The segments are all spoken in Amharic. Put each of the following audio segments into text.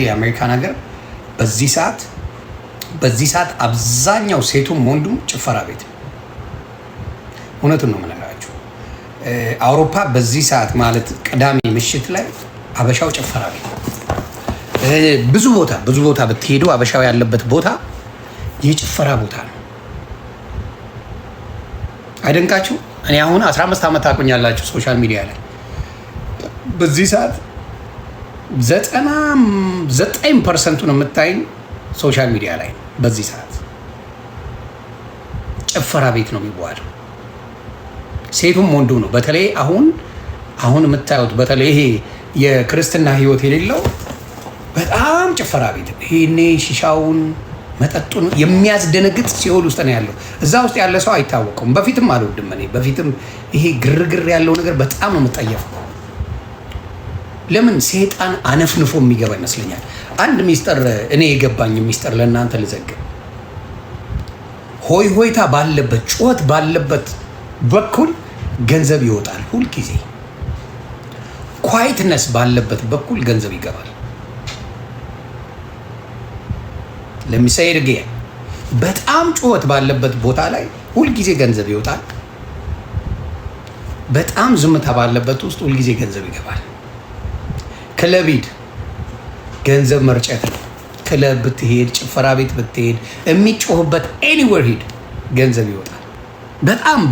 የአሜሪካን ሀገር በዚህ ሰዓት አብዛኛው ሴቱም ወንዱም ጭፈራ ቤት ነው። እውነቱን ነው የምነግራችሁ። አውሮፓ በዚህ ሰዓት ማለት ቅዳሜ ምሽት ላይ አበሻው ጭፈራ ቤት ነው። ብዙ ቦታ ብትሄዱ አበሻው ያለበት ቦታ የጭፈራ ቦታ ነው። አይደንቃችሁ? እኔ አሁን 15 ዓመት ታውቁኛላችሁ ሶሻል ሚዲያ ላይ በዚህ ሰዓት 99% ነው የምታይኝ ሶሻል ሚዲያ ላይ በዚህ ሰዓት ጭፈራ ቤት ነው የሚዋለው። ሴቱም ወንዱ ነው። በተለይ አሁን የምታዩት በተለይ ይሄ የክርስትና ህይወት የሌለው በጣም ጭፈራ ቤት ይሄኔ ሺሻውን መጠጡን የሚያስደነግጥ ሲኦል ውስጥ ነው ያለው። እዛ ውስጥ ያለ ሰው አይታወቀውም። በፊትም አልወድም እኔ በፊትም ይሄ ግርግር ያለው ነገር በጣም ነው የምጠየፈው። ለምን ሴጣን አነፍንፎ የሚገባ ይመስለኛል። አንድ ሚስጥር እኔ የገባኝ ሚስጥር ለእናንተ ልዘግብ። ሆይ ሆይታ ባለበት ጩኸት ባለበት በኩል ገንዘብ ይወጣል። ሁልጊዜ ኳይትነስ ባለበት በኩል ገንዘብ ይገባል። ለሚሳይድ ጌ በጣም ጩኸት ባለበት ቦታ ላይ ሁልጊዜ ገንዘብ ይወጣል። በጣም ዝምታ ባለበት ውስጥ ሁልጊዜ ገንዘብ ይገባል። ክለብ ሂድ፣ ገንዘብ መርጨት ነው። ክለብ ብትሄድ፣ ጭፈራ ቤት ብትሄድ፣ የሚጮህበት ኤኒዌር ሂድ፣ ገንዘብ ይወጣል።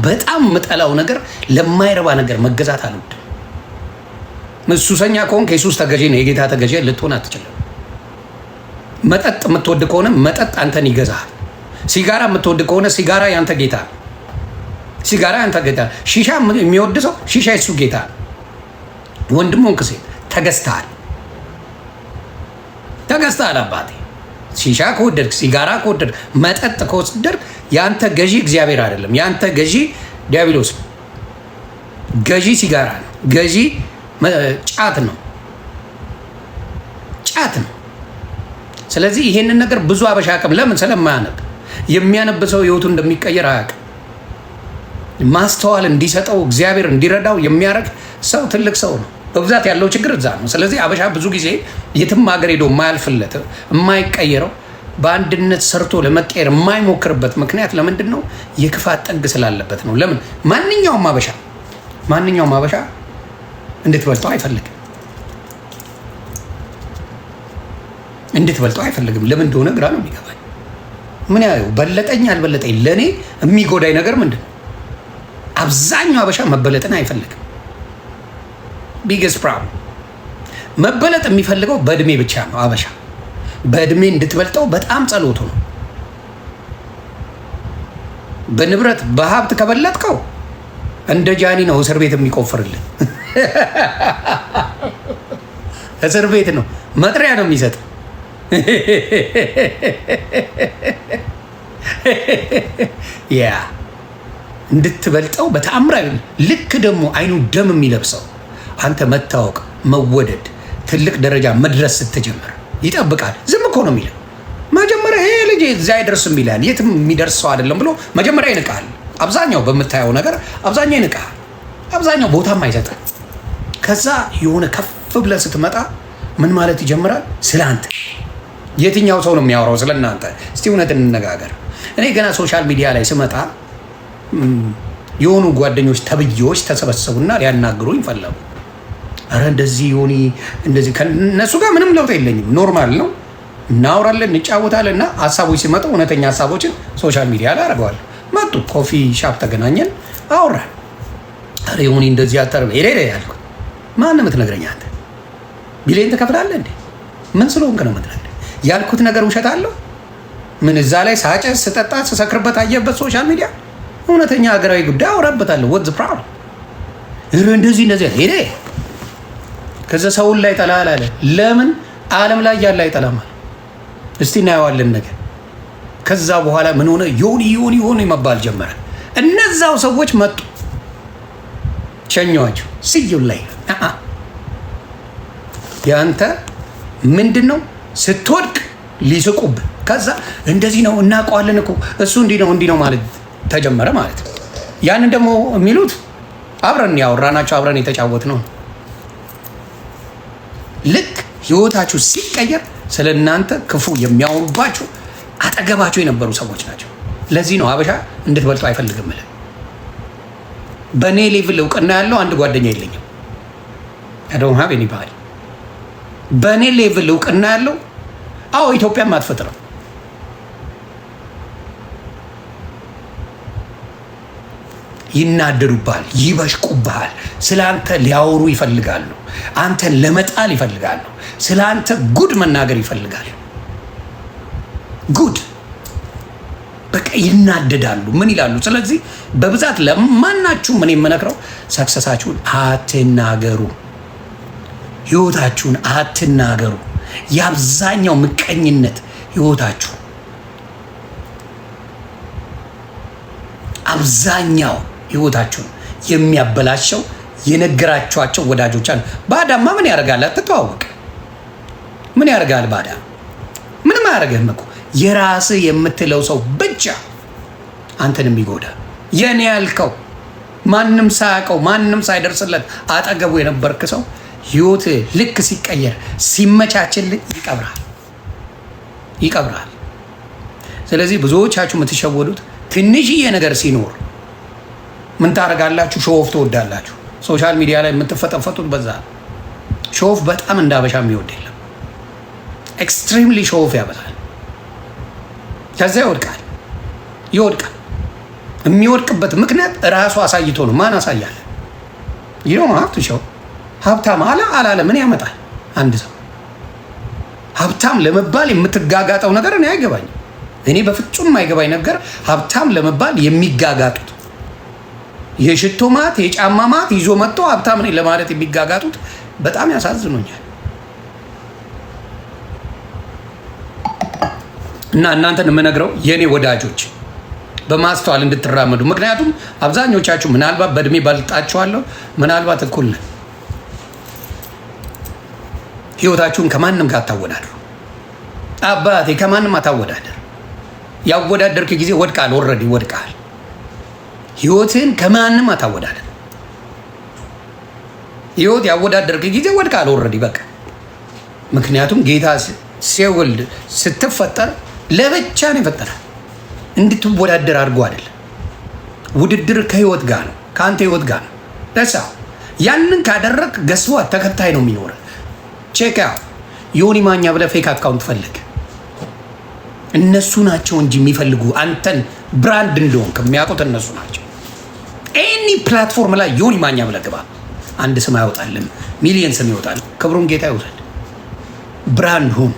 በጣም የምጠላው ነገር ለማይረባ ነገር መገዛት አልወድም። ሱሰኛ ከሆንክ የሱስ ተገዢ ነው፣ የጌታ ተገዢ ልትሆን አትችልም። መጠጥ የምትወድ ከሆነ መጠጥ አንተን ይገዛሃል። ሲጋራ የምትወድ ከሆነ ሲጋራ ያንተ ጌታ፣ ሲጋራ ያንተ ጌታ። ሺሻ የሚወድ ሰው ሺሻ የሱ ጌታ። ወንድም ሆንክ ሴት ተገዝተሃል። አባቴ ሺሻ ከወደድክ፣ ሲጋራ ከወደድክ፣ መጠጥ ከወደድክ ያንተ ገዢ እግዚአብሔር አይደለም። ያንተ ገዢ ዲያብሎስ ነው። ገዢ ሲጋራ ነው። ገዢ ጫት ነው። ስለዚህ ይሄንን ነገር ብዙ አበሻ አቅም ለምን ስለማያነብ የሚያነብ ሰው ህይወቱ እንደሚቀየር አያውቅም። ማስተዋል እንዲሰጠው እግዚአብሔር እንዲረዳው የሚያደርግ ሰው ትልቅ ሰው ነው። በብዛት ያለው ችግር እዛ ነው። ስለዚህ አበሻ ብዙ ጊዜ የትም ሀገር ሄዶ የማያልፍለት የማይቀየረው በአንድነት ሰርቶ ለመቀየር የማይሞክርበት ምክንያት ለምንድን ነው? የክፋት ጥግ ስላለበት ነው። ለምን ማንኛውም አበሻ እንድትበልጠው አይፈልግም። ለምን እንደሆነ ግራ ነው የሚገባኝ። ምን ያየው በለጠኝ አልበለጠኝ ለእኔ የሚጎዳኝ ነገር ምንድን ነው? አብዛኛው አበሻ መበለጥን አይፈልግም። ቢግስት ፕሮብለም መበለጥ የሚፈልገው በእድሜ ብቻ ነው። አበሻ በእድሜ እንድትበልጠው በጣም ጸሎቱ ነው። በንብረት በሀብት ከበለጥከው እንደ ጃኒ ነው እስር ቤት የሚቆፍርልን። እስር ቤት ነው መጥሪያ ነው የሚሰጥ። ያ እንድትበልጠው በተአምራዊ ልክ ደግሞ አይኑ ደም የሚለብሰው አንተ መታወቅ፣ መወደድ፣ ትልቅ ደረጃ መድረስ ስትጀምር ይጠብቃል። ዝም እኮ ነው የሚለው መጀመሪያ። ይሄ ልጅ እዛ አይደርስም ይላል። የትም የሚደርስ ሰው አይደለም ብሎ መጀመሪያ ይንቃል። አብዛኛው በምታየው ነገር አብዛኛው ይንቃል። አብዛኛው ቦታም አይሰጥም። ከዛ የሆነ ከፍ ብለህ ስትመጣ ምን ማለት ይጀምራል? ስለ አንተ የትኛው ሰው ነው የሚያወራው? ስለ እናንተ። እስቲ እውነት እንነጋገር። እኔ ገና ሶሻል ሚዲያ ላይ ስመጣ የሆኑ ጓደኞች ተብዬዎች ተሰበሰቡና ሊያናግሩኝ ፈለጉ። አረ እንደዚህ ሆኒ እንደዚህ ከነሱ ጋር ምንም ለውጥ የለኝም። ኖርማል ነው። እናወራለን፣ እንጫወታለን እና ሀሳቦች ሲመጡ እውነተኛ ሀሳቦችን ሶሻል ሚዲያ ላይ አደርገዋለሁ። መጡ፣ ኮፊ ሻፕ ተገናኘን፣ አወራን። አረ ሆኒ እንደዚህ አተር ሄደ ያልኩት ማን ነው የምትነግረኝ አንተ? ቢሌን ትከፍላለህ እንዴ? ምን ስለሆንክ ነው የምትነግረኝ? ያልኩት ነገር ውሸት አለው? ምን እዛ ላይ ሳጨስ ስጠጣ ስሰክርበት አየበት ሶሻል ሚዲያ? እውነተኛ ሀገራዊ ጉዳይ አወራበታለሁ። ወዝ ፕራብለም እንደዚህ ሄደ። ከዛ ሰውን ላይ ጠላል አለ። ለምን ዓለም ላይ ያለ አይጠላማል? እስቲ እናየዋለን ነገር። ከዛ በኋላ ምን ሆነ? ዮኒ መባል ጀመረ። እነዛው ሰዎች መጡ፣ ሸኘዋቸው። ስዩን ላይ ያንተ ምንድን ነው? ስትወድቅ ሊስቁብህ። ከዛ እንደዚህ ነው እናውቀዋለን እኮ እሱ እንዲህ ነው ማለት ተጀመረ ማለት ነው። ያንን ደግሞ የሚሉት አብረን ያወራናቸው አብረን የተጫወት ነው። ልክ ህይወታችሁ ሲቀየር ስለ እናንተ ክፉ የሚያወሩባችሁ አጠገባችሁ የነበሩ ሰዎች ናቸው። ለዚህ ነው ሀበሻ እንድትበልጡ አይፈልግም። በእኔ ሌቭል እውቅና ያለው አንድ ጓደኛ የለኝም። አዶን ሀብ ኤኒባዲ በእኔ ሌቭል እውቅና ያለው ኢትዮጵያም አትፈጥርም። ይናደዱብሃል፣ ይበሽቁብሃል፣ ስለ አንተ ሊያወሩ ይፈልጋሉ፣ አንተን ለመጣል ይፈልጋሉ፣ ስለ አንተ ጉድ መናገር ይፈልጋሉ። ጉድ በቃ ይናደዳሉ። ምን ይላሉ? ስለዚህ በብዛት ለማናችሁ ምን የምነግረው ሰክሰሳችሁን አትናገሩ፣ ህይወታችሁን አትናገሩ። የአብዛኛው ምቀኝነት ህይወታችሁ አብዛኛው ህይወታችሁን የሚያበላሸው የነገራችኋቸው ወዳጆች አሉ። ባዳማ ምን ያደርጋል? አትተዋወቅ። ምን ያደርጋል? ባዳ ምንም አያደርግህም እኮ። የራስህ የምትለው ሰው ብቻ አንተን የሚጎዳ የኔ ያልከው ማንም ሳያውቀው ማንም ሳይደርስለት አጠገቡ የነበርክ ሰው ህይወት ልክ ሲቀየር ሲመቻችልህ ይቀብራል። ስለዚህ ብዙዎቻችሁ የምትሸወዱት ትንሽዬ ነገር ሲኖር ምን ታደርጋላችሁ? ሾፍ ትወዳላችሁ። ሶሻል ሚዲያ ላይ የምትፈጠፈጡት በዛ። ሾፍ በጣም እንዳበሻ የሚወድ የለም። ኤክስትሪምሊ ሾፍ ያበዛል። ከዛ ይወድቃል። የሚወድቅበት ምክንያት እራሱ አሳይቶ ነው። ማን አሳያለ? ይኸው ሀብት ሸው ሀብታም አላለ ምን ያመጣል? አንድ ሰው ሀብታም ለመባል የምትጋጋጠው ነገር እኔ አይገባኝም። እኔ በፍጹም የማይገባኝ ነገር ሀብታም ለመባል የሚጋጋጡት የሽቶ ማት የጫማ ማት ይዞ መጥቶ ሀብታም ነኝ ለማለት የሚጋጋጡት በጣም ያሳዝኖኛል። እና እናንተን የምነግረው የእኔ ወዳጆች በማስተዋል እንድትራመዱ። ምክንያቱም አብዛኞቻችሁ ምናልባት በእድሜ ባልጣችኋለሁ፣ ምናልባት እኩል ነን። ህይወታችሁን ከማንም ጋር አታወዳድሩ። አባቴ ከማንም አታወዳደር። ያወዳደርክ ጊዜ ወድቃል። ኦልሬዲ ወድቃል። ህይወትን ከማንም አታወዳደር። ህይወት ያወዳደርክ ጊዜ ወድቃል። ኦልሬዲ በቃ። ምክንያቱም ጌታ ሲወልድ ስትፈጠር ለብቻ ነው የፈጠረ፣ እንድትወዳደር አድርጎ አይደለም። ውድድር ከህይወት ጋር ነው፣ ከአንተ ህይወት ጋር ነው። ደሳ ያንን ካደረግ ገስዋ ተከታይ ነው የሚኖረ። ቼክ አውት ዮኒ ማኛ ብለህ ፌክ አካውንት ፈልግ። እነሱ ናቸው እንጂ የሚፈልጉ አንተን ብራንድ እንደሆንክ የሚያውቁት እነሱ ናቸው። ኤኒ ፕላትፎርም ላይ ዮኒ ማኛ ብለህ ግባ። አንድ ስም አይወጣልም፣ ሚሊየን ስም ይወጣል። ክብሩን ጌታ ይውሰድ። ብራንድ ሁን።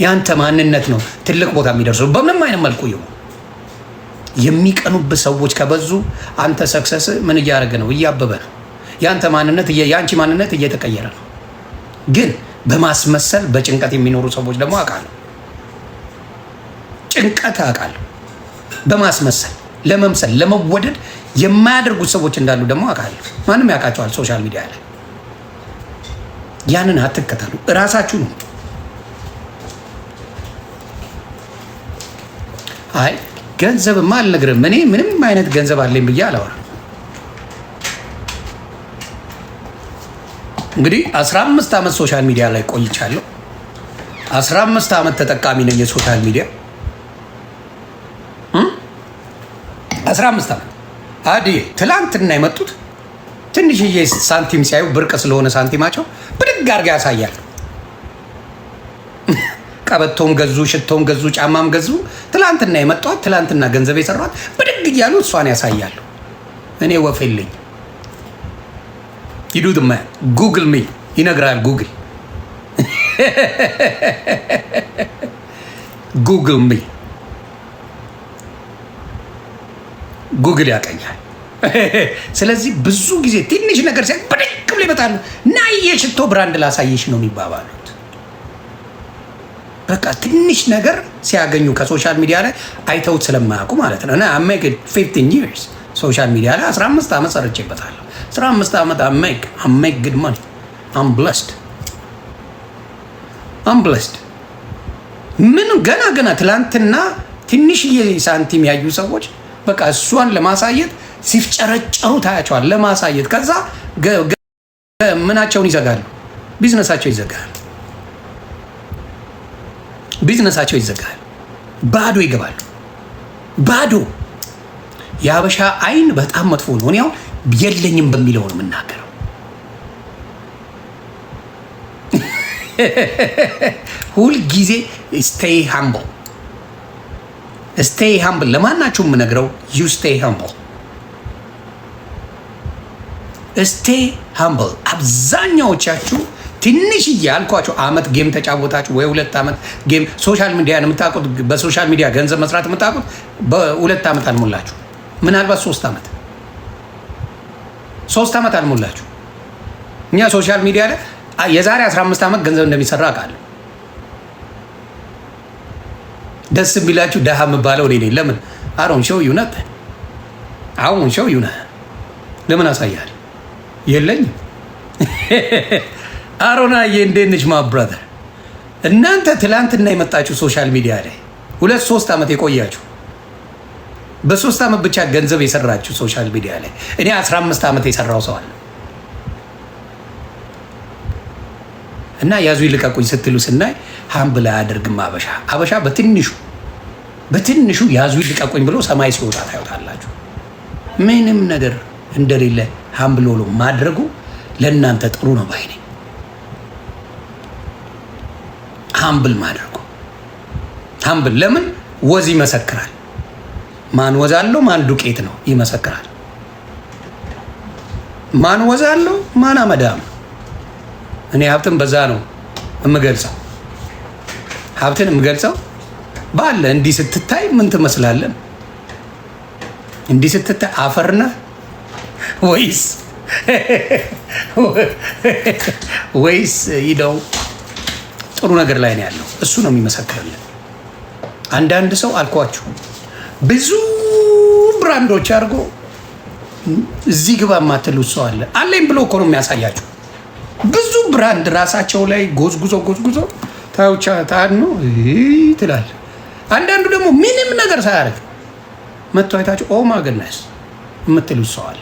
ያንተ ማንነት ነው ትልቅ ቦታ የሚደርሰው። በምንም አይነት መልኩ ይሁን የሚቀኑብህ ሰዎች ከበዙ አንተ ሰክሰስ ምን እያደረገ ነው? እያበበ ነው። ያንተ ማንነት ያንቺ ማንነት እየተቀየረ ነው። ግን በማስመሰል በጭንቀት የሚኖሩ ሰዎች ደግሞ አውቃለሁ። ጭንቀት አውቃለሁ። በማስመሰል ለመምሰል ለመወደድ የማያደርጉት ሰዎች እንዳሉ ደግሞ አውቃለሁ። ማንም ያውቃቸዋል ሶሻል ሚዲያ ላይ። ያንን አትከተሉ። እራሳችሁ ነው። አይ ገንዘብማ አልነግርም። እኔ ምንም አይነት ገንዘብ አለኝ ብዬ አላወራም። እንግዲህ 15 ዓመት ሶሻል ሚዲያ ላይ ቆይቻለሁ። 15 ዓመት ተጠቃሚ ነኝ የሶሻል ሚዲያ 15 ዓመት። አዲዬ ትላንትና የመጡት ትንሽዬ ሳንቲም ሲያዩ ብርቅ ስለሆነ ሳንቲማቸው ብድግ አድርጋ ያሳያሉ። ቀበቶም ገዙ፣ ሽቶም ገዙ፣ ጫማም ገዙ። ትላንትና የመጧት ትላንትና ገንዘብ የሰሯት ብድግ እያሉ እሷን ያሳያሉ። እኔ ወፍ የለኝ። ይዱድማ ጉግል ሚ ይነግራል። ጉግል ሚ ጉግል ያቀኛል። ስለዚህ ብዙ ጊዜ ትንሽ ነገር ሲያ ብድግ ብሎ ይመጣሉ። ና የሽቶ ብራንድ ላሳየሽ ነው የሚባባሉት። በቃ ትንሽ ነገር ሲያገኙ ከሶሻል ሚዲያ ላይ አይተውት ስለማያውቁ ማለት ነው። እና አሜክ 15 years ሶሻል ሚዲያ ላይ 15 ዓመት ሰርቼበታለሁ። 15 ዓመት አሜክ good money. I'm blessed. ምን ገና ትላንትና ትንሽዬ ሳንቲም ያዩ ሰዎች በቃ እሷን ለማሳየት ሲፍጨረጨሩ ታያቸዋል። ለማሳየት ከዛ ምናቸውን ይዘጋሉ፣ ቢዝነሳቸው ይዘጋሉ። ቢዝነሳቸው ይዘጋል፣ ባዶ ይገባሉ። ባዶ። የሀበሻ አይን በጣም መጥፎ ነው። እኔ አሁን የለኝም በሚለው ነው የምናገረው። ሁልጊዜ ስቴይ ሃምብል፣ ስቴይ ሃምብል። ለማናችሁም የምነግረው ዩ ስቴይ ሃምብል፣ ስቴይ ሃምብል። አብዛኛዎቻችሁ ትንሽዬ አልኳቸው አመት ጌም ተጫወታችሁ ወይ 2 ዓመት ጌም ሶሻል ሚዲያ ነው የምታውቁት። በሶሻል ሚዲያ ገንዘብ መስራት የምታውቁት በ2 ዓመት አልሞላችሁ፣ ምናልባት 3 ዓመት 3 ዓመት አልሞላችሁ። እኛ ሶሻል ሚዲያ ላይ የዛሬ 15 ዓመት ገንዘብ እንደሚሰራ አውቃለሁ። ደስ የሚላችሁ ደሃ የምባለው እኔ ነኝ። ለምን አሮን ሾው ዩ ነት አሁን ሾው ዩ ነ ለምን አሳያለሁ? የለኝም። አሮናዬ እንዴት ነሽ ማ ብራዘር? እናንተ ትላንትና የመጣችሁ ሶሻል ሚዲያ ላይ 2-3 ዓመት የቆያችሁ በ3 ዓመት ብቻ ገንዘብ የሰራችሁ ሶሻል ሚዲያ ላይ እኔ 15 ዓመት የሰራው ሰው አለ። እና ያዙ ይልቀቁኝ ስትሉ ስናይ ሃምብል አያደርግም አበሻ። አበሻ በትንሹ ያዙ ይልቀቁኝ ብሎ ሰማይ ሲወጣ ታዩታላችሁ። ምንም ነገር እንደሌለ ሃምብል ሆኖ ማድረጉ ለእናንተ ጥሩ ነው ባይ ነኝ። ሃምብል ማድረጉ ሃምብል ለምን ወዝ ይመሰክራል። ማን ወዝ አለው ማን ዱቄት ነው ይመሰክራል። ማን ወዝ አለው ማን አመዳም። እኔ ሀብትን በዛ ነው የምገልጸው። ሀብትን የምገልጸው ባለ እንዲህ ስትታይ ምን ትመስላለን? እንዲህ ስትታይ አፈርነህ ወይስ ይደው ጥሩ ነገር ላይ ነው ያለው። እሱ ነው የሚመሰክርልን። አንዳንድ ሰው አልኳችሁ ብዙ ብራንዶች አድርጎ እዚህ ግባ የማትሉት ሰው አለ። አለኝ ብሎ እኮ ነው የሚያሳያችሁ። ብዙ ብራንድ ራሳቸው ላይ ጎዝጉዞ ታውቻ ታድኖ ትላል። አንዳንዱ ደግሞ ምንም ነገር ሳያደርግ መጥቶ አይታችሁ ኦ ማገናስ የምትሉት ሰው አለ።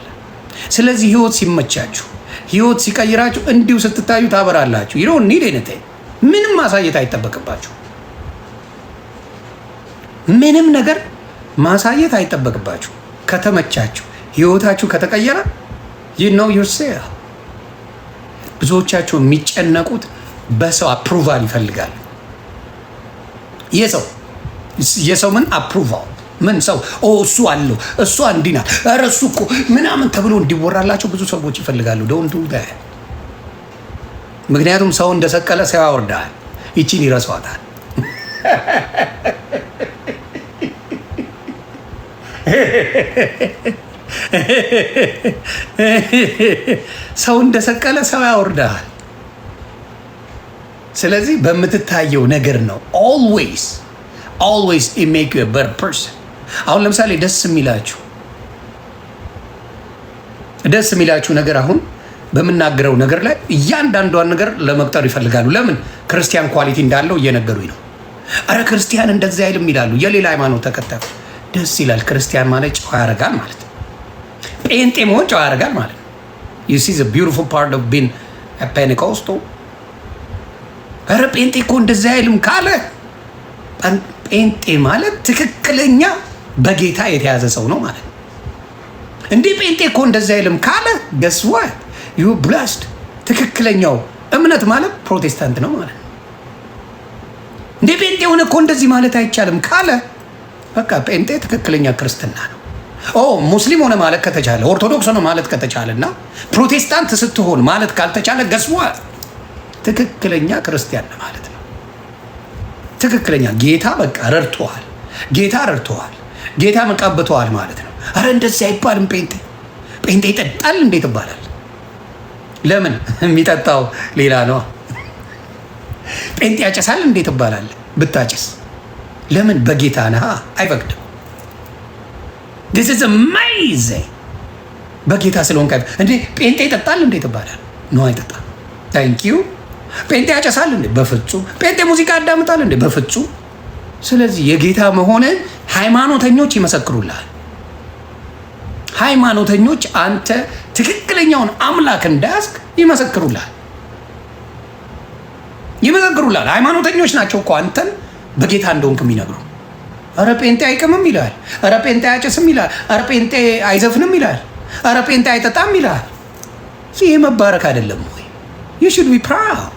ስለዚህ ህይወት ሲመቻችሁ፣ ህይወት ሲቀይራችሁ እንዲሁ ስትታዩ ታበራላችሁ። ይሮን ኒድ አይነት ምንም ማሳየት አይጠበቅባችሁ። ምንም ነገር ማሳየት አይጠበቅባችሁ። ከተመቻችሁ፣ ህይወታችሁ ከተቀየረ you know yourself። ብዙዎቻችሁ የሚጨነቁት በሰው አፕሩቫል ይፈልጋል። የሰው ምን አፕሩቫል ምን ሰው እሱ አለው እሱ አንዲና ኧረ እሱ እኮ ምናምን ተብሎ እንዲወራላቸው ብዙ ሰዎች ይፈልጋሉ። ዶንት ዱ ዳት። ምክንያቱም ሰው እንደሰቀለ ሰው ያወርዳል። ይቺን ይረሷታል። ሰው እንደሰቀለ ሰው ያወርዳል። ስለዚህ በምትታየው ነገር ነው always it make you a better person። አሁን ለምሳሌ ደስ የሚላችሁ ነገር አሁን በምናገረው ነገር ላይ እያንዳንዷን ነገር ለመቁጠር ይፈልጋሉ። ለምን? ክርስቲያን ኳሊቲ እንዳለው እየነገሩኝ ነው። አረ ክርስቲያን እንደዚህ አይልም ይላሉ። የሌላ ሃይማኖት ተከታይ ደስ ይላል። ክርስቲያን ማለት ጨዋ ያደርጋል ማለት ነው። ጴንጤ መሆን ጨዋ ያደርጋል ማለት ነው። you see the beautiful part of being a Pentecostal። አረ ጴንጤ እኮ እንደዚህ አይልም ካለ ጴንጤ ማለት ትክክለኛ በጌታ የተያዘ ሰው ነው ማለት ነው። እንዲህ ጴንጤ እኮ እንደዚህ አይልም ካለ guess what you blessed። ትክክለኛው እምነት ማለት ፕሮቴስታንት ነው ማለት ነው። እንዲህ ጴንጤ ሆነ እኮ እንደዚህ ማለት አይቻልም ካለ በቃ ጴንጤ ትክክለኛ ክርስትና ነው። ሙስሊም ሆነ ማለት ከተቻለ፣ ኦርቶዶክስ ሆነ ማለት ከተቻለና ፕሮቴስታንት ስትሆን ማለት ካልተቻለ guess what ትክክለኛ ክርስቲያን ማለት ነው። ትክክለኛ ጌታ በቃ ረድቶሃል፣ ጌታ መቀብቶሃል ማለት ነው። አረ እንደዚህ አይባልም። ጴንጤ ይጠጣል እንዴት ይባላል? ለምን? የሚጠጣው ሌላ ነው። ጴንጤ ያጨሳል እንዴት ይባላል? ብታጨስ ለምን? በጌታ ነህ፣ አይፈቅድም። this is amazing። በጌታ ስለሆንክ እንዴ ጴንጤ ይጠጣል እንዴት ይባላል? ነው አይጠጣም። thank you። ጴንጤ ያጨሳል እንዴ? በፍጹም። ጴንጤ ሙዚቃ ያዳምጣል እንዴ? በፍጹም። ስለዚህ የጌታ መሆንን ሃይማኖተኞች ይመሰክሩልሃል። ሃይማኖተኞች አንተ ትክክለኛውን አምላክ እንዳያስክ ይመሰክሩልሃል። ሃይማኖተኞች ናቸው እኮ አንተን በጌታ እንደሆንክ የሚነግሩ። ኧረ ጴንጤ አይቅምም ይላል። ኧረ ጴንጤ አያጨስም ይላል። ኧረ ጴንጤ አይዘፍንም ይላል። ኧረ ጴንጤ አይጠጣም ይላል። ይህ መባረክ አይደለም ወይ? you should be proud.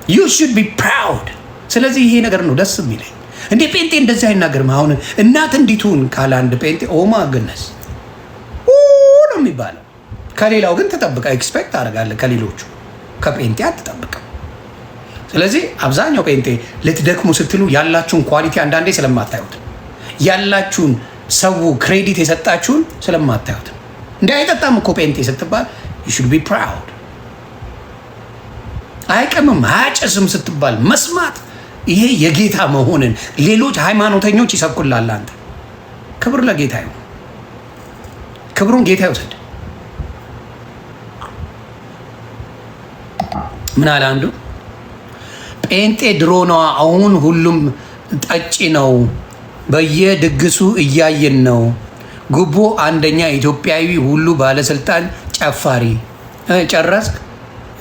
you should be proud. ስለዚህ ይሄ ነገር ነው ደስ የሚለኝ። እንዴ ጴንጤ እንደዚህ አይናገርም። አሁን እናት እንዲቱን ካለ አንድ ጴንጤ ኦማ ግነስ ነው የሚባለው። ከሌላው ግን ተጠብቀ ኤክስፔክት አደርጋለህ። ከሌሎቹ ከጴንጤ አትጠብቅም። ስለዚህ አብዛኛው ጴንጤ ልትደክሙ ስትሉ ያላችሁን ኳሊቲ አንዳንዴ ስለማታዩት፣ ያላችሁን ሰው ክሬዲት የሰጣችሁን ስለማታዩት። እንደ አይጠጣም እኮ ጴንጤ ስትባል you should be proud። አይቀምም አያጨስም ስትባል መስማት፣ ይሄ የጌታ መሆንን ሌሎች ሃይማኖተኞች ይሰብኩላል። አንተ ክብር ለጌታ ይሁን፣ ክብሩን ጌታ ይውሰድ። ምን አለ አንዱ ጴንጤ ድሮ ነዋ፣ አሁን ሁሉም ጠጪ ነው፣ በየድግሱ እያየን ነው። ጉቦ አንደኛ፣ ኢትዮጵያዊ ሁሉ ባለስልጣን ጨፋሪ። ጨረስክ?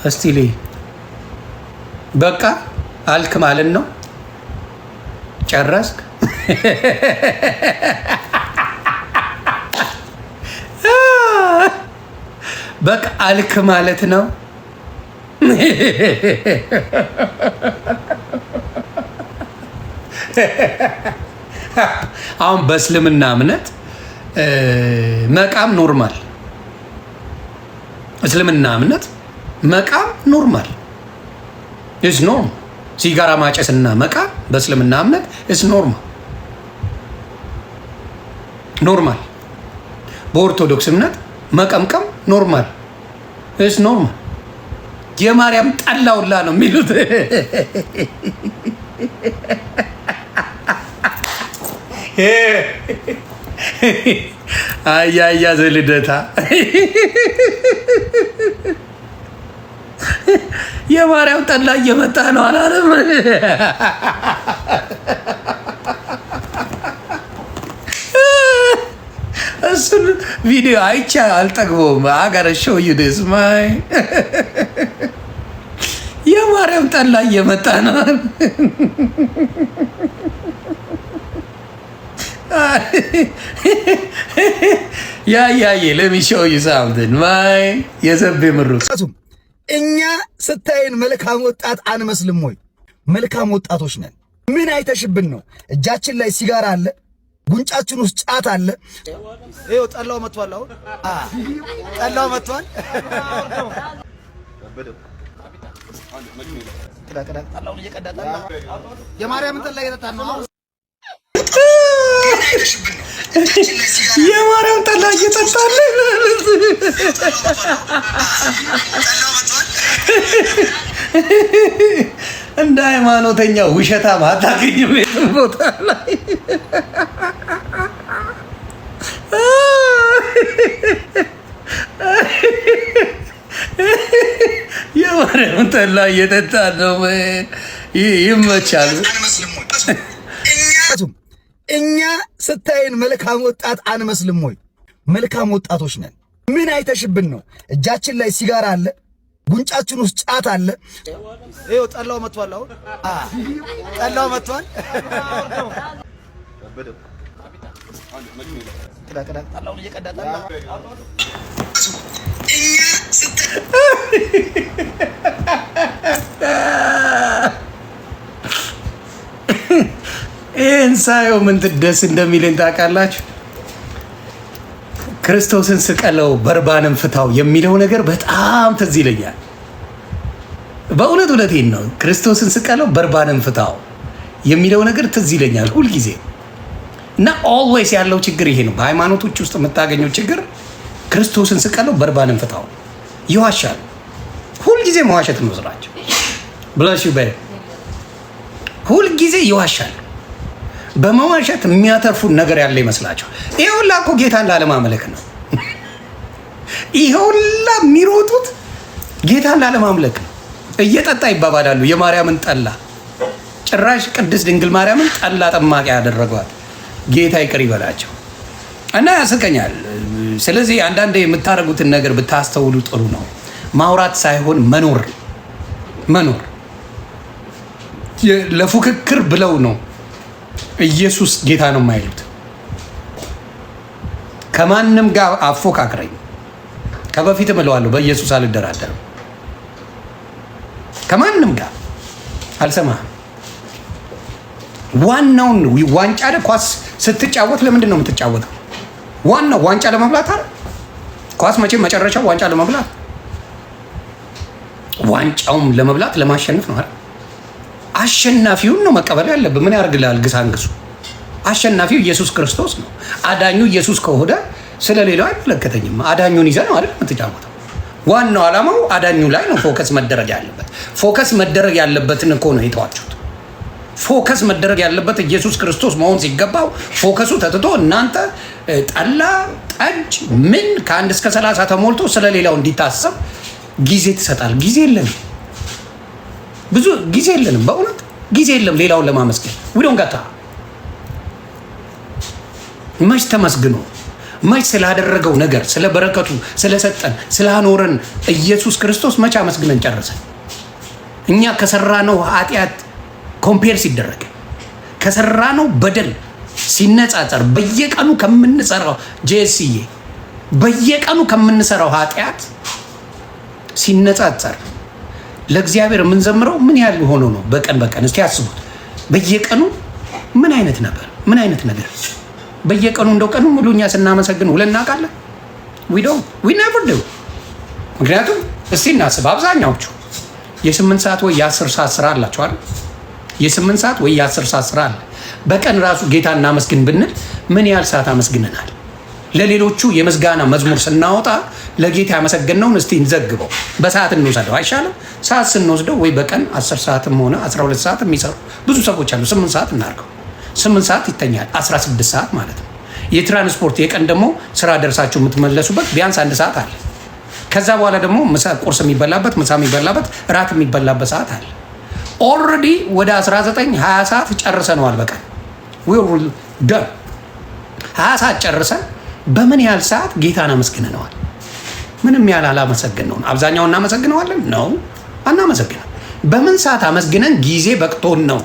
እስቲ ልይ በቃ አልክ ማለት ነው። ጨረስክ? በቃ አልክ ማለት ነው። አሁን በእስልምና እምነት መቃም ኖርማል። እስልምና እምነት መቃም ኖርማል ኢዝ ኖርማል። ሲጋራ ማጨስና መቃም በእስልምና እምነት ኢዝ ኖርማል ኖርማል። በኦርቶዶክስ እምነት መቀምቀም ኖርማል ኢዝ ኖርማል። የማርያም ጠላውላ ነው የሚሉት። አያያ ዘልደታ የማርያም ጠላ እየመጣ ነው አላለም? እሱን ቪዲዮ አይቼ አልጠግቦም። አጋረ ሾው ዩ ዲስ ማይ የማርያም ጠላ እየመጣ ነው። ያያየ ለሚሾው ይሳምትን ማይ የዘቤ ምሩት እኛ ስታይን መልካም ወጣት አንመስልም ወይ? መልካም ወጣቶች ነን። ምን አይተሽብን ነው? እጃችን ላይ ሲጋራ አለ፣ ጉንጫችን ውስጥ ጫት አለ። ይኸው ጠላው መጥቷል። አሁን ጠላው መጥቷል። ጠላውን እየቀዳ የማርያምን ጠላ እየጠጣን ነው። የማርያም ጠላ እየጠጣን እንደ ሃይማኖተኛ ውሸታም አታገኝም የትም ቦታ ላይ። የማርያም ጠላ እየጠጣን ነው። ይመቻል። እኛ ስታይን መልካም ወጣት አንመስልም ወይ? መልካም ወጣቶች ነን። ምን አይተሽብን ነው? እጃችን ላይ ሲጋራ አለ፣ ጉንጫችን ውስጥ ጫት አለ። ይኸው ጠላው መጥቷል። አሁን ጠላው መጥቷል። ጠላውን እየቀዳ ይህን ሳየው ምን ደስ እንደሚለኝ ታውቃላችሁ? ክርስቶስን ስቀለው በርባንን ፍታው የሚለው ነገር በጣም ትዝ ይለኛል። በእውነት እውነቴን ነው። ክርስቶስን ስቀለው በርባንን ፍታው የሚለው ነገር ትዝ ይለኛል ሁልጊዜ። እና ኦልዌይስ ያለው ችግር ይሄ ነው። በሃይማኖቶች ውስጥ የምታገኘው ችግር ክርስቶስን ስቀለው በርባንን ፍታው። ይዋሻል። ሁልጊዜ መዋሸት ነው ስራቸው። ብለሽ ሁልጊዜ ይዋሻል። በመዋሸት የሚያተርፉን ነገር ያለ ይመስላቸው። ይሄ ሁላ እኮ ጌታን ላለማምለክ ነው። ይሄ ሁላ የሚሮጡት ጌታን ላለማምለክ ነው። እየጠጣ ይባባላሉ። የማርያምን ጠላ ጭራሽ ቅድስት ድንግል ማርያምን ጠላ ጠማቂ ያደረጓት። ጌታ ይቅር ይበላቸው እና ያስቀኛል። ስለዚህ አንዳንዴ የምታደርጉትን ነገር ብታስተውሉ ጥሩ ነው። ማውራት ሳይሆን መኖር ለፉክክር ብለው ነው ኢየሱስ ጌታ ነው የማይሉት። ከማንም ጋር አፎካክረኝ ከበፊትም እለዋለሁ፣ በኢየሱስ አልደራደርም። ከማንም ጋር አልሰማህም። ዋናውን ዋንጫ ኳስ ስትጫወት ለምንድን ነው የምትጫወተው? ዋናው ዋንጫ ለመብላት አይደል? ኳስ መቼም መጨረሻው ዋንጫ ለመብላት፣ ዋንጫውም ለመብላት ለማሸነፍ ነው አይደል? አሸናፊውን ነው መቀበል ያለብህ። ምን ያደርግልሃል ግሳንግሱ? አሸናፊው ኢየሱስ ክርስቶስ ነው። አዳኙ ኢየሱስ ከሆነ ስለሌላው አይመለከተኝም። አዳኙን ይዘህ ነው አይደል የምትጫወተው? ዋናው ዓላማው አዳኙ ላይ ነው ፎከስ መደረግ ያለበት። ፎከስ መደረግ ያለበትን እኮ ነው የተዋችሁት። ፎከስ መደረግ ያለበት ኢየሱስ ክርስቶስ መሆን ሲገባው ፎከሱ ተትቶ እናንተ ጠላ፣ ጠጅ፣ ምን ከ1 እስከ 30 ተሞልቶ ስለሌላው እንዲታሰብ ጊዜ ትሰጣል። ጊዜ የለንም፣ ብዙ ጊዜ የለንም። በእውነት ጊዜ የለም ሌላውን ለማመስገን። ዊዶን ጋታ መች ተመስግኖ መች ስላደረገው ነገር ስለ በረከቱ ስለሰጠን ስላኖረን ኢየሱስ ክርስቶስ መች አመስግነን ጨረሰን? እኛ ከሰራነው ኃጢአት ኮምፔር ሲደረግ ከሰራነው በደል ሲነጻጸር በየቀኑ ከምንሰራው ጄሲዬ በየቀኑ ከምንሰራው ኃጢአት ሲነጻጸር ለእግዚአብሔር የምንዘምረው ምን ያህል ሆኖ ነው? በቀን በቀን እስቲ አስቡት። በየቀኑ ምን አይነት ነበር? ምን አይነት ነገር በየቀኑ እንደው ቀኑ ሙሉ እኛ ስናመሰግን ውለን እናውቃለን? ዊ ኔቨር ዱ። ምክንያቱም እስቲ እናስብ፣ አብዛኛዎቹ የ8 ሰዓት ወይ የ10 ሰዓት ስራ አላቸው አይደል? የ8 ሰዓት ወይ የ10 ሰዓት ስራ አለ። በቀን ራሱ ጌታ እናመስግን ብንል ምን ያህል ሰዓት አመስግነናል? ለሌሎቹ የምስጋና መዝሙር ስናወጣ ለጌታ ያመሰገነውን እስቲ እንዘግበው፣ በሰዓት እንወስደው አይሻልም? ሰዓት ስንወስደው ወይ በቀን 10 ሰዓትም ሆነ 12 ሰዓት የሚሰሩ ብዙ ሰዎች አሉ። 8 ሰዓት እናድርገው። 8 ሰዓት ይተኛል፣ 16 ሰዓት ማለት ነው። የትራንስፖርት የቀን ደግሞ ስራ ደርሳችሁ የምትመለሱበት ቢያንስ 1 ሰዓት አለ። ከዛ በኋላ ደግሞ ቁርስ የሚበላበት፣ ምሳ የሚበላበት፣ ራት የሚበላበት ሰዓት አለ። ኦልሬዲ ወደ 19-20 ሰዓት ጨርሰነዋል። በቀን ደ 20 ሰዓት ጨርሰን በምን ያህል ሰዓት ጌታን አመስግነነዋል? ምንም ያህል አላመሰግነውን። አብዛኛውን እናመሰግነዋለን ነው አናመሰግነው። በምን ሰዓት አመስግነን ጊዜ በቅቶን ነው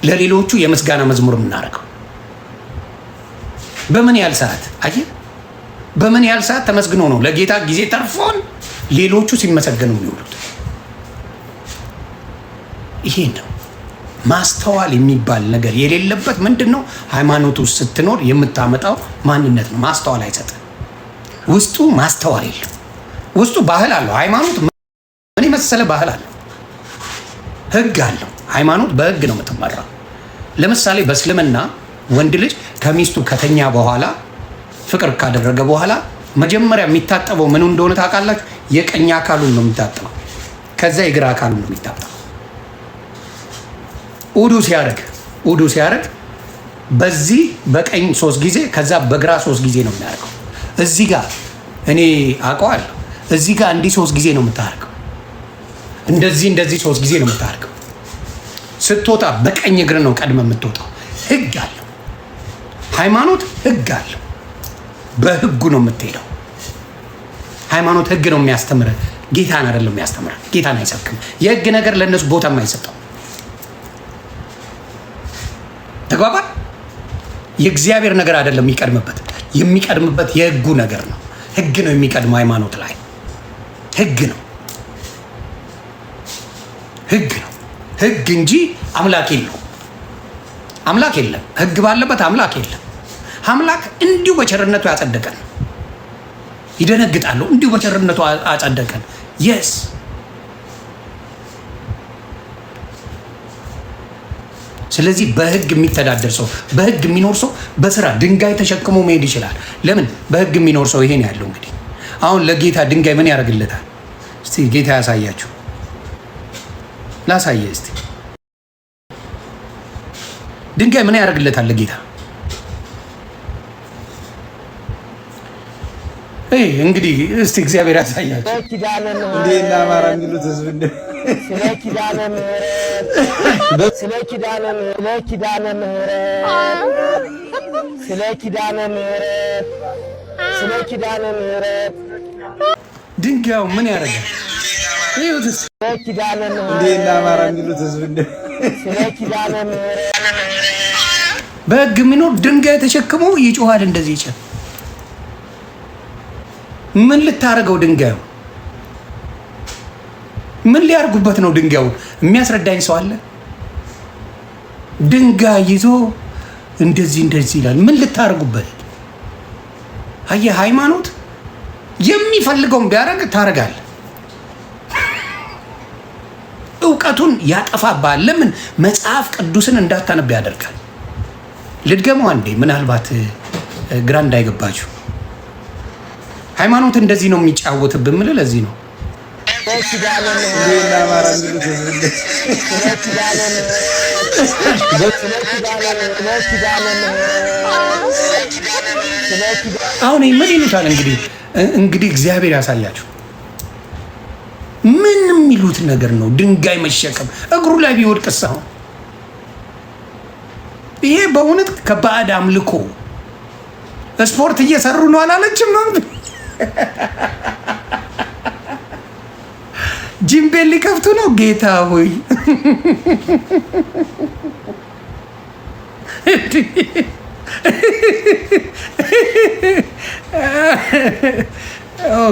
ለሌሎቹ የምስጋና መዝሙር የምናደርገው? በምን ያህል ሰዓት አየህ? በምን ያህል ሰዓት ተመስግኖ ነው ለጌታ ጊዜ ተርፎን ሌሎቹ ሲመሰገኑ የሚውሉት? ይሄ ነው ማስተዋል የሚባል ነገር የሌለበት ምንድን ነው? ሃይማኖት ውስጥ ስትኖር የምታመጣው ማንነት ነው። ማስተዋል አይሰጥም። ውስጡ ማስተዋል የለም። ውስጡ ባህል አለው። ሃይማኖት ምን የመሰለ ባህል አለው፣ ህግ አለው። ሃይማኖት በህግ ነው የምትመራው። ለምሳሌ በእስልምና ወንድ ልጅ ከሚስቱ ከተኛ በኋላ ፍቅር ካደረገ በኋላ መጀመሪያ የሚታጠበው ምኑ እንደሆነ ታውቃላችሁ? የቀኝ አካሉን ነው የሚታጠበው። ከዛ የግራ አካሉን ነው የሚታጠበው። ውዱ ሲያደርግ በዚህ በቀኝ 3 ጊዜ ከዛ በግራ 3 ጊዜ ነው የሚያደርገው። እዚህ ጋር እኔ አውቀዋለሁ። እዚህ ጋር እንዲህ 3 ጊዜ ነው የምታደርገው። እንደዚህ 3 ጊዜ ነው የምታደርገው። ስትወጣ በቀኝ እግር ነው ቀድመ የምትወጣው። ህግ አለው። ሃይማኖት ህግ አለው። በህጉ ነው የምትሄደው። ሃይማኖት ህግ ነው የሚያስተምረን፣ ጌታን አይደለም የሚያስተምረን። ጌታን አይሰብክም። የህግ ነገር ለእነሱ ቦታም አይሰጠው። ተግባባል? የእግዚአብሔር ነገር አይደለም የሚቀድምበት የህጉ ነገር ነው። ህግ ነው የሚቀድመው። ሃይማኖት ላይ ህግ ነው ህግ እንጂ አምላክ የለው። አምላክ የለም። ህግ ባለበት አምላክ የለም። አምላክ እንዲሁ በቸርነቱ ያጸደቀን። ይደነግጣሉ። እንዲሁ በቸርነቱ አጸደቀን። የስ ስለዚህ በህግ የሚተዳደር ሰው፣ በህግ የሚኖር ሰው በስራ ድንጋይ ተሸክሞ መሄድ ይችላል። ለምን? በህግ የሚኖር ሰው ይሄን ያለው። እንግዲህ አሁን ለጌታ ድንጋይ ምን ያደርግለታል? እስቲ ጌታ ያሳያችሁ። ላሳየ እስቲ ድንጋይ ምን ያደርግለታል ለጌታ? እንግዲህ እስቲ እግዚአብሔር ያሳያችሁ። እንዴና አማራ የሚሉት ህዝብ እንደ ስለ ኪዳነ ምህረት ድንጋዩ ምን ያደርጋል? ይሁት እንዴና አማራ የሚሉት ህዝብ እንደ በሕግ የሚኖር ድንጋይ ተሸክሞ ይጮሃል። እንደዚህ ይችላል። ምን ልታረገው? ድንጋዩ ምን ሊያርጉበት ነው? ድንጋዩ የሚያስረዳኝ ሰው አለ? ድንጋይ ይዞ እንደዚህ ይላል። ምን ልታረጉበት? አየህ፣ ሃይማኖት የሚፈልገውን ቢያደርግ ታረጋለህ። እውቀቱን ያጠፋብሃል። ለምን? መጽሐፍ ቅዱስን እንዳታነብ ያደርጋል። ልድገመው አንዴ፣ ምናልባት ግራ እንዳይገባችሁ። ሃይማኖት እንደዚህ ነው የሚጫወትብን። ምን ለዚህ ነው አሁን ምን ይሉታል? እንግዲህ እግዚአብሔር ያሳያችሁ። ምን የሚሉት ነገር ነው? ድንጋይ መሸከም እግሩ ላይ ቢወድቅስ? አሁን ይሄ በእውነት ከባዕድ አምልኮ ስፖርት እየሰሩ ነው አላለችም? ጂም ቤት ሊከፍቱ ነው። ጌታ ሆይ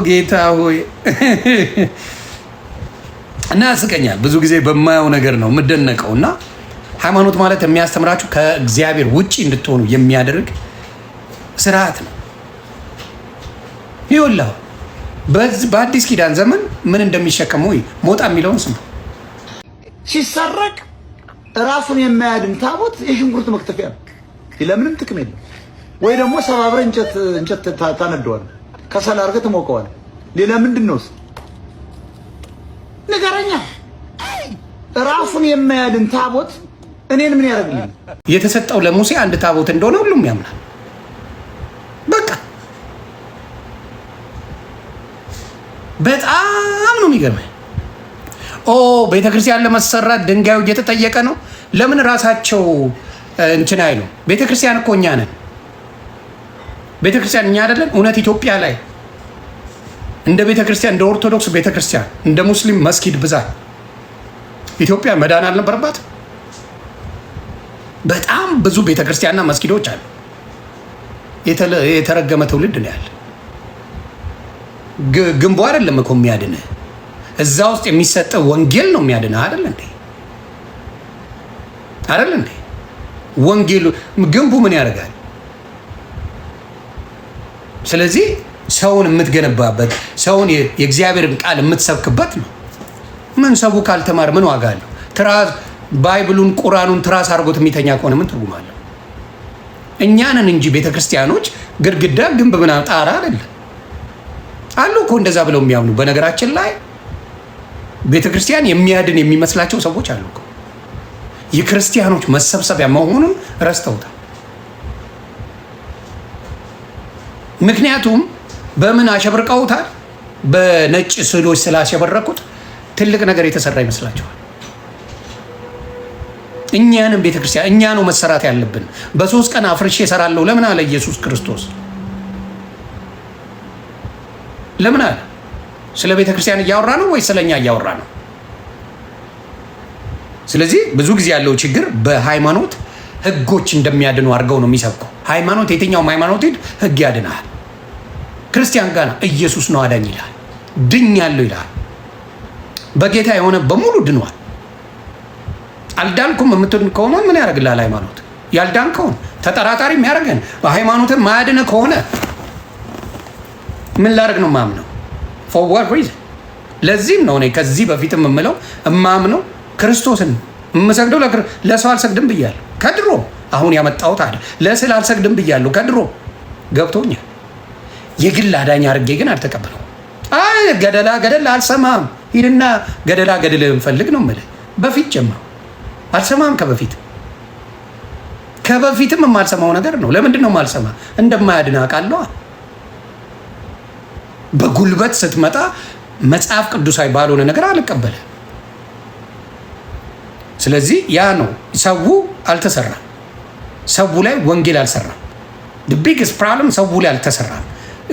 ጌታ ሆይ እና ያስቀኛል። ብዙ ጊዜ በማየው ነገር ነው የምደነቀው። እና ሃይማኖት ማለት የሚያስተምራችሁ ከእግዚአብሔር ውጪ እንድትሆኑ የሚያደርግ ስርዓት ነው። ይኸውልህ በአዲስ ኪዳን ዘመን ምን እንደሚሸከሙ ሞጣ የሚለውን ስሙ። ሲሰረቅ ራሱን የማያድን ታቦት የሽንኩርት መክተፊያ ነው። ለምንም ጥቅም የለም። ወይ ደግሞ ሰባብረ እንጨት ታነደዋል፣ ከሰል አድርገህ ትሞቀዋል። ሌላ ምንድን ነው? ንገረኛ። ራሱን የማያድን ታቦት እኔን ምን ያደርግልኝ? የተሰጠው ለሙሴ አንድ ታቦት እንደሆነ ሁሉም ያምናል። በቃ በጣም ነው የሚገርመኝ። ቤተክርስቲያን ለመሰራት ድንጋዩ እየተጠየቀ ነው። ለምን ራሳቸው እንትን አይሉ? ቤተክርስቲያን እኮ እኛ ነን። ቤተክርስቲያን እኛ አይደለን? እውነት ኢትዮጵያ ላይ እንደ ቤተክርስቲያን፣ እንደ ኦርቶዶክስ ቤተክርስቲያን፣ እንደ ሙስሊም መስጊድ ብዛት ኢትዮጵያ መዳን አልነበረባት? በጣም ብዙ ቤተክርስቲያንና መስጊዶች አሉ። የተረገመ ትውልድ ነው ያለ። ግንቡ አይደለም እኮ የሚያድንህ፣ እዛ ውስጥ የሚሰጠ ወንጌል ነው የሚያድንህ። አይደል እንዴ? አይደል እንዴ? ወንጌሉ ግንቡ ምን ያደርጋል? ስለዚህ ሰውን የምትገነባበት፣ ሰውን የእግዚአብሔርን ቃል የምትሰብክበት ነው። ምን ሰቡ ካልተማር ምን ዋጋ አለው? ትራስ ባይብሉን ቁርአኑን ትራስ አድርጎት የሚተኛ ከሆነ ምን ትርጉም አለው? እኛንን እንጂ ቤተክርስቲያኖች ግድግዳ ግንብ ምናምን ጣራ አይደለም አሉ እኮ እንደዛ ብለው የሚያምኑ። በነገራችን ላይ ቤተክርስቲያን የሚያድን የሚመስላቸው ሰዎች አሉ እኮ። የክርስቲያኖች መሰብሰቢያ መሆኑን ረስተውታል። ምክንያቱም በምን አሸብርቀውታል? በነጭ ስዕሎች ስላሸበረኩት ትልቅ ነገር የተሰራ ይመስላቸዋል። እኛንም ቤተክርስቲያን እኛ ነው መሰራት ያለብን። በ3 ቀን አፍርሼ እሰራለሁ ለምን አለ ኢየሱስ ክርስቶስ? ለምን አለ? ስለ ቤተክርስቲያን እያወራ ነው ወይ ስለኛ እያወራ ነው? ስለዚህ ብዙ ጊዜ ያለው ችግር በሃይማኖት ህጎች እንደሚያድኑ አድርገው ነው የሚሰብከው። ሃይማኖት የትኛውም ሃይማኖት ህግ ያድናል። ክርስቲያን ጋር ኢየሱስ ነው አዳኝ ይላል። ድኛለሁ ይላል። በጌታ የሆነ በሙሉ ድኗል። አልዳንኩም የምትል ከሆነ ምን ያደርግልሃል? ሃይማኖት ያልዳንከውን ተጠራጣሪ የሚያደርገን በሃይማኖትን ማያድነ ከሆነ ምን ላደርግ ነው ማምነው? for what reason? ለዚህም ነው እኔ ከዚህ በፊት የምለው እማምነው ክርስቶስን የምሰግደው ለሰው አልሰግድም ብያለሁ ከድሮ። አሁን ያመጣሁት አይደል፣ ለስዕል አልሰግድም ብያለሁ ከድሮ። ገብቶኛል። የግል አዳኝ አድርጌ ግን አልተቀበለው። አይ ገደላ አልሰማም። ሂድና ገደል እንፈልግ ነው የምልህ። በፊት ጀምሮ አልሰማም። ከበፊትም የማልሰማው ነገር ነው። ለምንድን ነው የማልሰማ? እንደማያድን አውቃለሁ። በጉልበት ስትመጣ መጽሐፍ ቅዱሳዊ ባልሆነ ነገር አልቀበልም። ስለዚህ ያ ነው ሰው አልተሰራም። ሰው ላይ ወንጌል አልሰራም። the biggest problem ሰው ላይ አልተሰራም።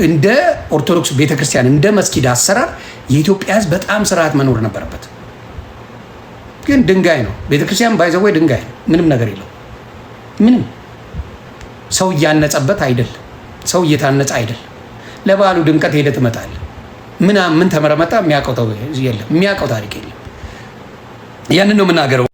እንደ ኦርቶዶክስ ቤተክርስቲያን እንደ መስጊድ አሰራር የኢትዮጵያ ሕዝብ በጣም ስርዓት መኖር ነበረበት። ግን ድንጋይ ነው። ቤተክርስቲያን ባይዘወይ ድንጋይ ነው። ምንም ነገር የለው። ምንም ሰው እያነጸበት አይደለም። ሰው እየታነጸ አይደለም። ለበዓሉ ድምቀት ሄደህ ትመጣለህ። ምን ተመረመጣ የሚያውቀው የለም። የሚያውቀው ታሪክ የለም። ያንን ነው የምናገረው።